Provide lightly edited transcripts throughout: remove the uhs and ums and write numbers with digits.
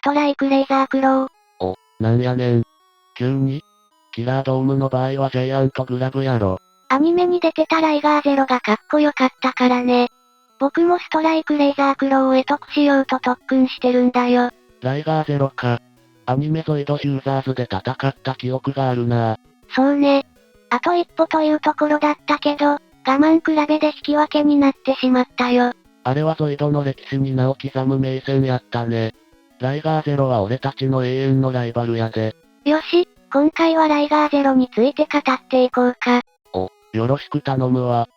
トライクレイザークロー。お、なんやねん。急にキラードームの場合はジャイアントグラブやろ。アニメに出てたライガーゼロがかっこよかったからね。僕もストライクレイザークローを得得しようと特訓してるんだよ。ライガーゼロか。アニメゾイドヒューザーズで戦った記憶があるな。そうね。あと一歩というところだったけど、我慢比べで引き分けになってしまったよ。あれはゾイドの歴史に名を刻む名戦やったね。ライガーゼロは俺たちの永遠のライバルやで。よし、今回はライガーゼロについて語っていこうか。お、よろしく頼むわ。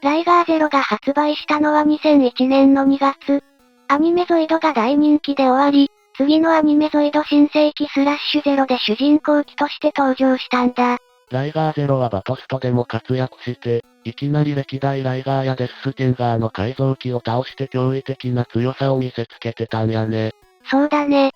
ライガーゼロが発売したのは2001年の2月。アニメゾイドが大人気で終わり、次のアニメゾイド新世紀スラッシュゼロで主人公機として登場したんだ。ライガーゼロはバトストでも活躍して、いきなり歴代ライガーやデスステンガーの改造機を倒して驚異的な強さを見せつけてたんやね。そうだね。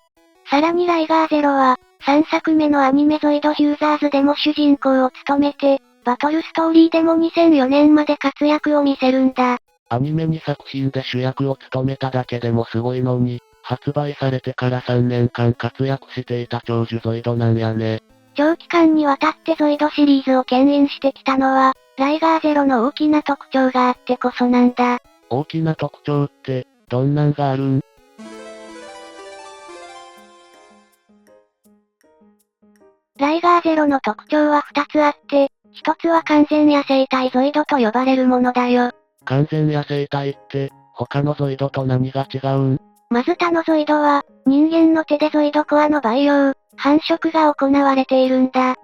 さらにライガーゼロは、3作目のアニメゾイドヒューザーズでも主人公を務めて、バトルストーリーでも2004年まで活躍を見せるんだ。アニメ2作品で主役を務めただけでもすごいのに、発売されてから3年間活躍していた長寿ゾイドなんやね。長期間にわたってゾイドシリーズを牽引してきたのは、ライガーゼロの大きな特徴があってこそなんだ。大きな特徴って、どんなんがあるん？ライガーゼロの特徴は2つあって、1つは完全野生体ゾイドと呼ばれるものだよ。完全野生体って、他のゾイドと何が違うん？まず他のゾイドは、人間の手でゾイドコアの培養、繁殖が行われているんだ。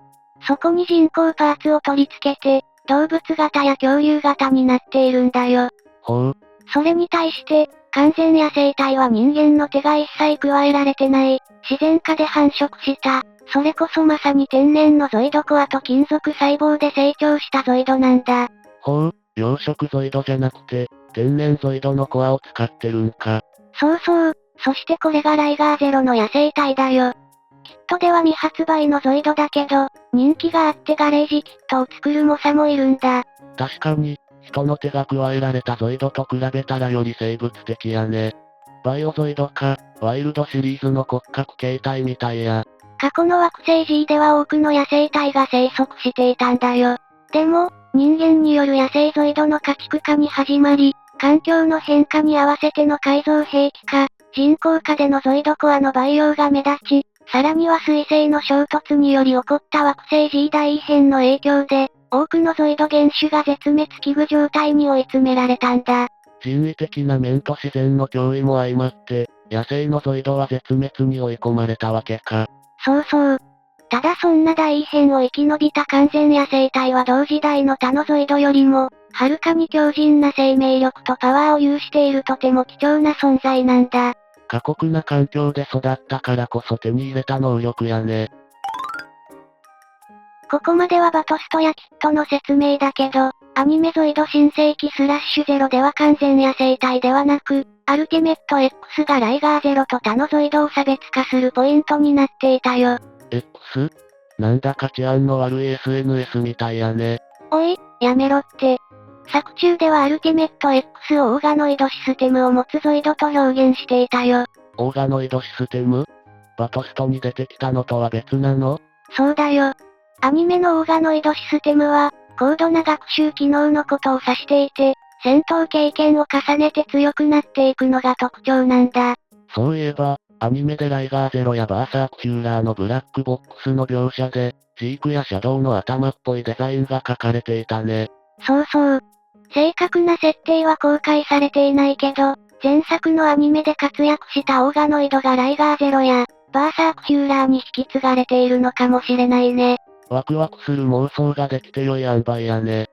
そこに人工パーツを取り付けて、動物型や恐竜型になっているんだよ。ほう。それに対して、完全野生体は人間の手が一切加えられてない、自然界で繁殖した、それこそまさに天然のゾイドコアと金属細胞で成長したゾイドなんだ。ほう、養殖ゾイドじゃなくて、天然ゾイドのコアを使ってるんか。そうそう、そしてこれがライガーゼロの野生体だよ。キットでは未発売のゾイドだけど、人気があってガレージキットを作る猛者もいるんだ。確かに、人の手が加えられたゾイドと比べたらより生物的やね。バイオゾイドか、ワイルドシリーズの骨格形態みたいや。過去の惑星 G では多くの野生体が生息していたんだよ。でも、人間による野生ゾイドの家畜化に始まり、環境の変化に合わせての改造兵器化、人工化でのゾイドコアの培養が目立ち、さらには水星の衝突により起こった惑星 G 大異変の影響で、多くのゾイド原種が絶滅危惧状態に追い詰められたんだ。人為的な面と自然の脅威も相まって、野生のゾイドは絶滅に追い込まれたわけか。そうそう。ただそんな大異変を生き延びた完全野生体は同時代の他のゾイドよりも、はるかに強靭な生命力とパワーを有しているとても貴重な存在なんだ。過酷な環境で育ったからこそ手に入れた能力やね。ここまではバトストやキットの説明だけど、アニメゾイド新世紀スラッシュゼロでは完全野生体ではなく、アルティメット X がライガーゼロと他のゾイドを差別化するポイントになっていたよ。X？ なんだか治安の悪い SNS みたいやね。おい、やめろって。作中ではアルティメット X をオーガノイドシステムを持つゾイドと表現していたよ。オーガノイドシステム？バトストに出てきたのとは別なの？そうだよ。アニメのオーガノイドシステムは、高度な学習機能のことを指していて、戦闘経験を重ねて強くなっていくのが特徴なんだ。そういえば、アニメでライガーゼロやバーサークヒューラーのブラックボックスの描写で、ジークやシャドウの頭っぽいデザインが書かれていたね。そうそう。正確な設定は公開されていないけど、前作のアニメで活躍したオーガノイドがライガーゼロや、バーサークヒューラーに引き継がれているのかもしれないね。ワクワクする妄想ができて良い塩梅やね。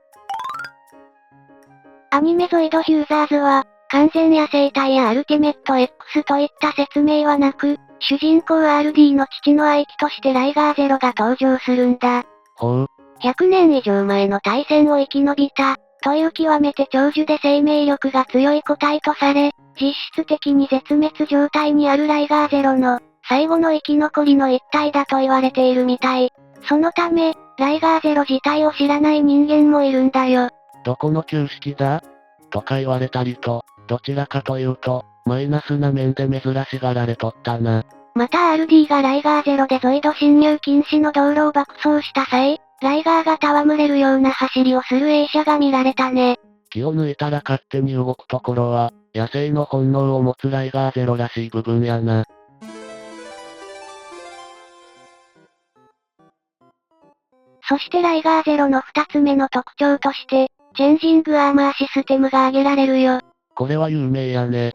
アニメゾイドヒューザーズは、完全野生体やアルティメット X といった説明はなく、主人公 RD の父の愛機としてライガーゼロが登場するんだ。ほう。100年以上前の大戦を生き延びた、という極めて長寿で生命力が強い個体とされ、実質的に絶滅状態にあるライガーゼロの、最後の生き残りの一体だと言われているみたい。そのため、ライガーゼロ自体を知らない人間もいるんだよ。どこの旧式だとか言われたりと、どちらかというと、マイナスな面で珍しがられとったな。また RD がライガーゼロでゾイド進入禁止の道路を爆走した際、ライガーが戯れるような走りをする映写が見られたね。気を抜いたら勝手に動くところは、野生の本能を持つライガーゼロらしい部分やな。そしてライガーゼロの2つ目の特徴として、チェンジングアーマーシステムが挙げられるよ。これは有名やね。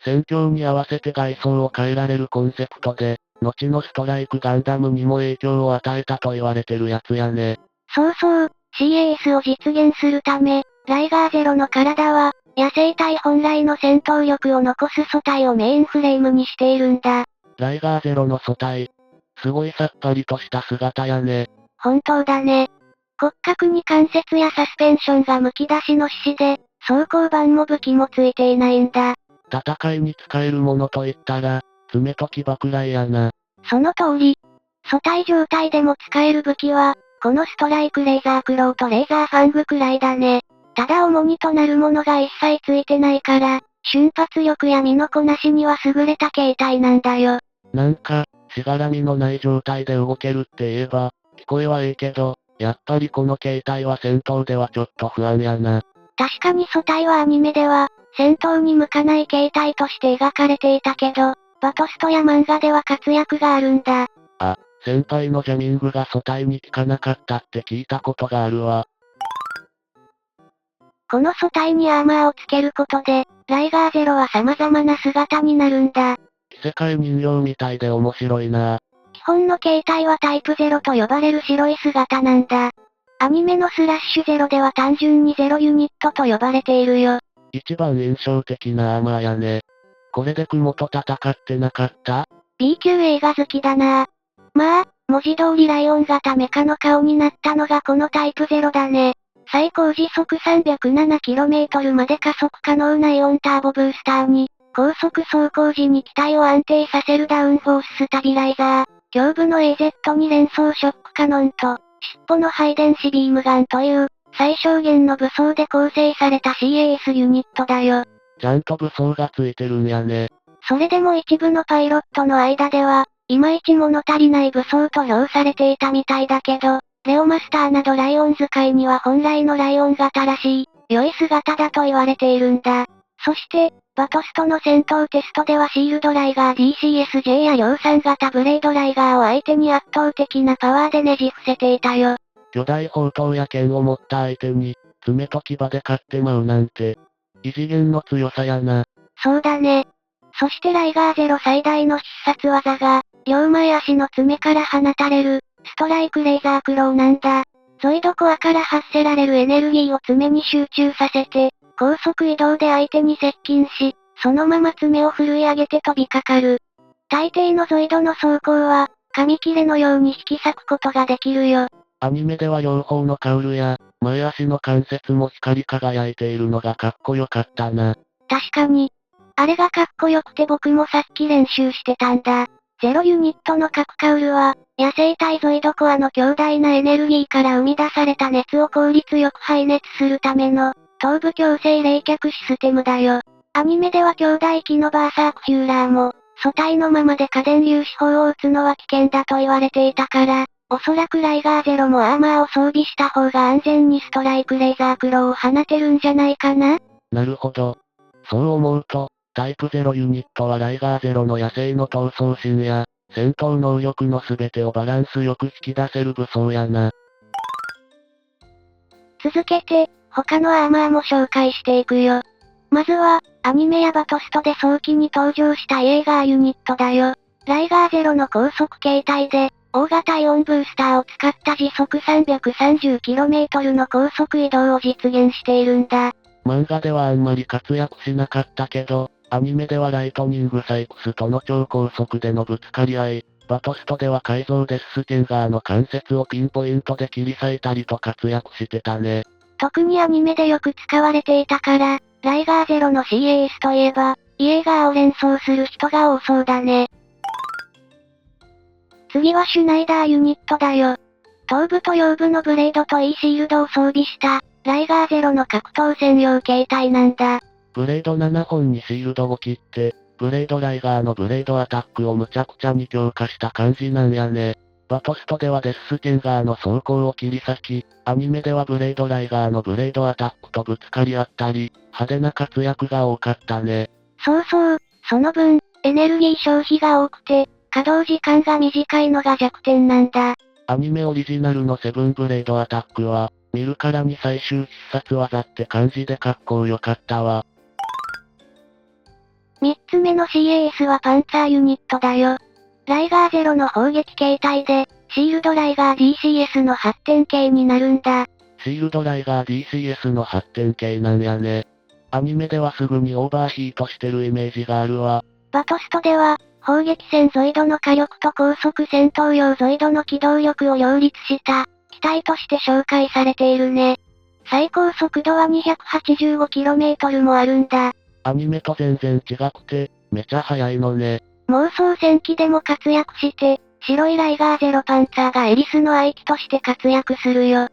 戦況に合わせて外装を変えられるコンセプトで、後のストライクガンダムにも影響を与えたと言われてるやつやね。そうそう、CAS を実現するため、ライガーゼロの体は、野生体本来の戦闘力を残す素体をメインフレームにしているんだ。ライガーゼロの素体。すごいさっぱりとした姿やね。本当だね。骨格に関節やサスペンションが剥き出しの獅子で、装甲板も武器もついていないんだ。戦いに使えるものといったら、爪と牙くらいやな。その通り。素体状態でも使える武器は、このストライクレーザークローとレーザーファングくらいだね。ただ重荷となるものが一切ついてないから、瞬発力や身のこなしには優れた形態なんだよ。なんか、しがらみのない状態で動けるって言えば、聞こえはいいけど、やっぱりこの形態は戦闘ではちょっと不安やな。確かに素体はアニメでは、戦闘に向かない形態として描かれていたけど、バトストや漫画では活躍があるんだ。あ、先輩のジャミングが素体に効かなかったって聞いたことがあるわ。この素体にアーマーをつけることで、ライガーゼロは様々な姿になるんだ。異世界人形みたいで面白いな。基本の形態はタイプゼロと呼ばれる白い姿なんだ。アニメのスラッシュゼロでは単純にゼロユニットと呼ばれているよ。一番印象的なアーマーやね。これで雲と戦ってなかった？ B 級映画好きだな。まあ、文字通りライオン型メカの顔になったのがこのタイプゼロだね。最高時速 307km まで加速可能なイオンターボブースターに、高速走行時に機体を安定させるダウンフォーススタビライザー、胸部の AZ に連装ショックカノンと、尻尾のハイ電子ビームガンという、最小限の武装で構成された CAS ユニットだよ。ちゃんと武装がついてるんやね。それでも一部のパイロットの間では、いまいち物足りない武装と評されていたみたいだけど、レオマスターなどライオン使いには本来のライオン型らしい、良い姿だと言われているんだ。そして、バトストの戦闘テストではシールドライガー DCSJ や量産型ブレードライガーを相手に圧倒的なパワーでねじ伏せていたよ。巨大砲塔や剣を持った相手に、爪と牙で勝ってまうなんて、異次元の強さやな。そうだね。そしてライガーゼロ最大の必殺技が、両前足の爪から放たれる、ストライクレーザークローなんだ。ゾイドコアから発せられるエネルギーを爪に集中させて、高速移動で相手に接近し、そのまま爪を振るい上げて飛びかかる。大抵のゾイドの走行は、紙切れのように引き裂くことができるよ。アニメでは両方のカウルや、前足の関節も光り輝いているのがかっこよかったな。確かに。あれがかっこよくて僕もさっき練習してたんだ。ゼロユニットの各カウルは、野生体ゾイドコアの強大なエネルギーから生み出された熱を効率よく排熱するための、頭部強制冷却システムだよ。アニメでは兄弟機のバーサークヒューラーも、素体のままで家電粒子砲を撃つのは危険だと言われていたから、おそらくライガーゼロもアーマーを装備した方が安全にストライクレーザークローを放てるんじゃないかな？なるほど。そう思うと、タイプ0ユニットはライガーゼロの野生の闘争心や、戦闘能力の全てをバランスよく引き出せる武装やな。続けて、他のアーマーも紹介していくよ。まずは、アニメやバトストで早期に登場したイエーガーユニットだよ。ライガーゼロの高速形態で、大型イオンブースターを使った時速 330km の高速移動を実現しているんだ。漫画ではあんまり活躍しなかったけど、アニメではライトニングサイクスとの超高速でのぶつかり合い、バトストでは改造デススケンガーの関節をピンポイントで切り裂いたりと活躍してたね。特にアニメでよく使われていたから、ライガーゼロの CAS といえば、イエーガーを連想する人が多そうだね。次はシュナイダーユニットだよ。頭部と腰部のブレードと E シールドを装備した、ライガーゼロの格闘専用形態なんだ。ブレード7本にシールドを切って、ブレードライガーのブレードアタックをむちゃくちゃに強化した感じなんやね。バトストではデスチェンガーの装甲を切り裂き、アニメではブレードライガーのブレードアタックとぶつかり合ったり、派手な活躍が多かったね。そうそう、その分、エネルギー消費が多くて、稼働時間が短いのが弱点なんだ。アニメオリジナルのセブンブレードアタックは、見るからに最終必殺技って感じでかっこよかったわ。3つ目の CAS はパンツァーユニットだよ。ライガーゼロの砲撃形態で、シールドライガー DCS の発展形になるんだ。シールドライガー DCS の発展形なんやね。アニメではすぐにオーバーヒートしてるイメージがあるわ。バトストでは、砲撃戦ゾイドの火力と高速戦闘用ゾイドの機動力を両立した、機体として紹介されているね。最高速度は 285km もあるんだ。アニメと全然違くて、めちゃ速いのね。妄想戦機でも活躍して、白いライガーゼロパンツァーがエリスの愛機として活躍するよ。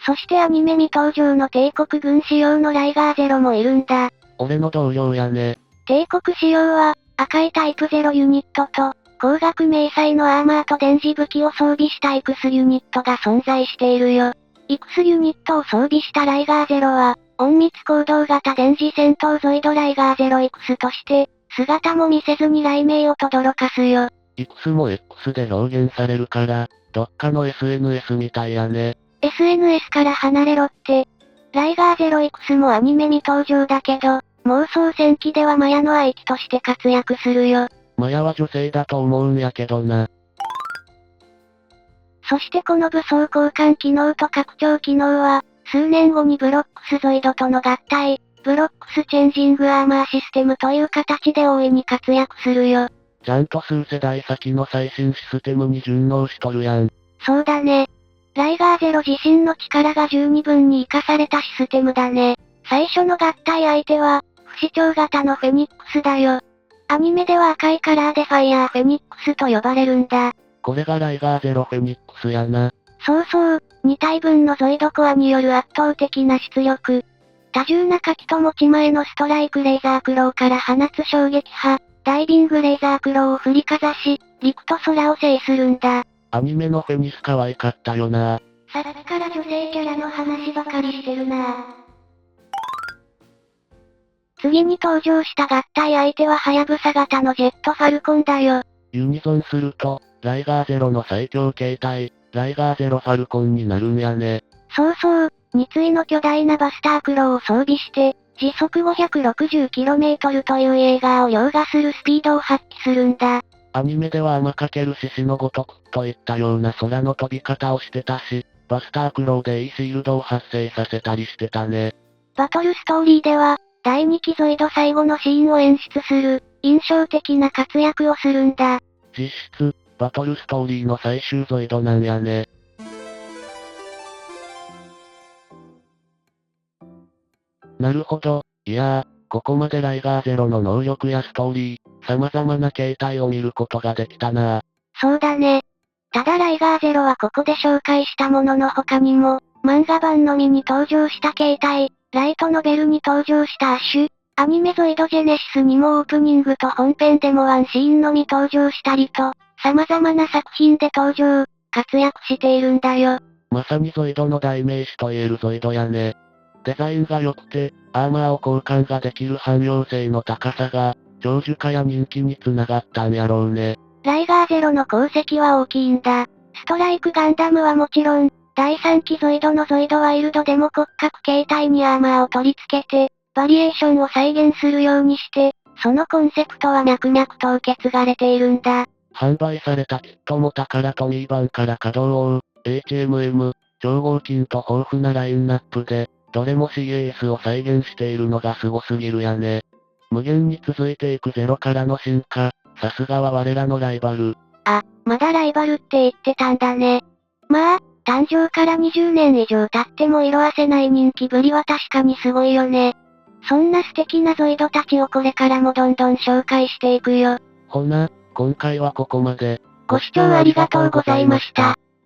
そしてアニメ未登場の帝国軍仕様のライガーゼロもいるんだ。俺の同僚やね。帝国仕様は、赤いタイプゼロユニットと、光学迷彩のアーマーと電磁武器を装備した X ユニットが存在しているよ。X ユニットを装備したライガーゼロは、隠密行動型電磁戦闘ゾイドライガーゼロ X として、姿も見せずに雷鳴を轟かすよ。X も X で表現されるから、どっかの SNS みたいやね。SNS から離れろって。ライガーゼロ X もアニメ未登場だけど、妄想戦機ではマヤの愛機として活躍するよ。マヤは女性だと思うんやけどな。そしてこの武装交換機能と拡張機能は、数年後にブロックスゾイドとの合体、ブロックスチェンジングアーマーシステムという形で大いに活躍するよ。ちゃんと数世代先の最新システムに順応しとるやん。そうだね。ライガーゼロ自身の力が十二分に活かされたシステムだね。最初の合体相手は、不死鳥型のフェニックスだよ。アニメでは赤いカラーでファイヤーフェニックスと呼ばれるんだ。これがライガーゼロフェニックスやな。そうそう、2体分のゾイドコアによる圧倒的な出力。多重な火器と持ち前のストライクレーザークローから放つ衝撃波、ダイビングレーザークローを振りかざし、陸と空を制するんだ。アニメのフェニス可愛かったよな。さっきから女性キャラの話ばかりしてるな。次に登場した合体相手はハヤブサ型のジェットファルコンだよ。ユニゾンすると、ライガーゼロの最強形態、ライガーゼロファルコンになるんやね。そうそう、二対の巨大なバスタークローを装備して、時速 560km という映画を凌駕するスピードを発揮するんだ。アニメでは天かける獅子のごとくといったような空の飛び方をしてたし、バスタークローでいいシールドを発生させたりしてたね。バトルストーリーでは、第2期ゾイド最後のシーンを演出する、印象的な活躍をするんだ。実質、バトルストーリーの最終ゾイドなんやね。なるほど。いやー、ここまでライガーゼロの能力やストーリー、様々な形態を見ることができたな。そうだね。ただライガーゼロはここで紹介したものの他にも、漫画版のみに登場した形態、ライトノベルに登場したアッシュ、アニメゾイドジェネシスにもオープニングと本編でもワンシーンのみ登場したりと、様々な作品で登場、活躍しているんだよ。まさにゾイドの代名詞と言えるゾイドやね。デザインが良くて、アーマーを交換ができる汎用性の高さが、長寿化や人気につながったんやろうね。ライガーゼロの功績は大きいんだ。ストライクガンダムはもちろん、第3期ゾイドのゾイドワイルドでも骨格形態にアーマーを取り付けて、バリエーションを再現するようにして、そのコンセプトは脈々と受け継がれているんだ。販売されたキットも宝トミー版から稼働王、HMM、超合金と豊富なラインナップで、どれも CAS を再現しているのがすごすぎるやね。無限に続いていくゼロからの進化、さすがは我らのライバル。あ、まだライバルって言ってたんだね。まあ、誕生から20年以上経っても色褪せない人気ぶりは確かにすごいよね。そんな素敵なゾイドたちをこれからもどんどん紹介していくよ。ほな、今回はここまで。ご視聴ありがとうございました。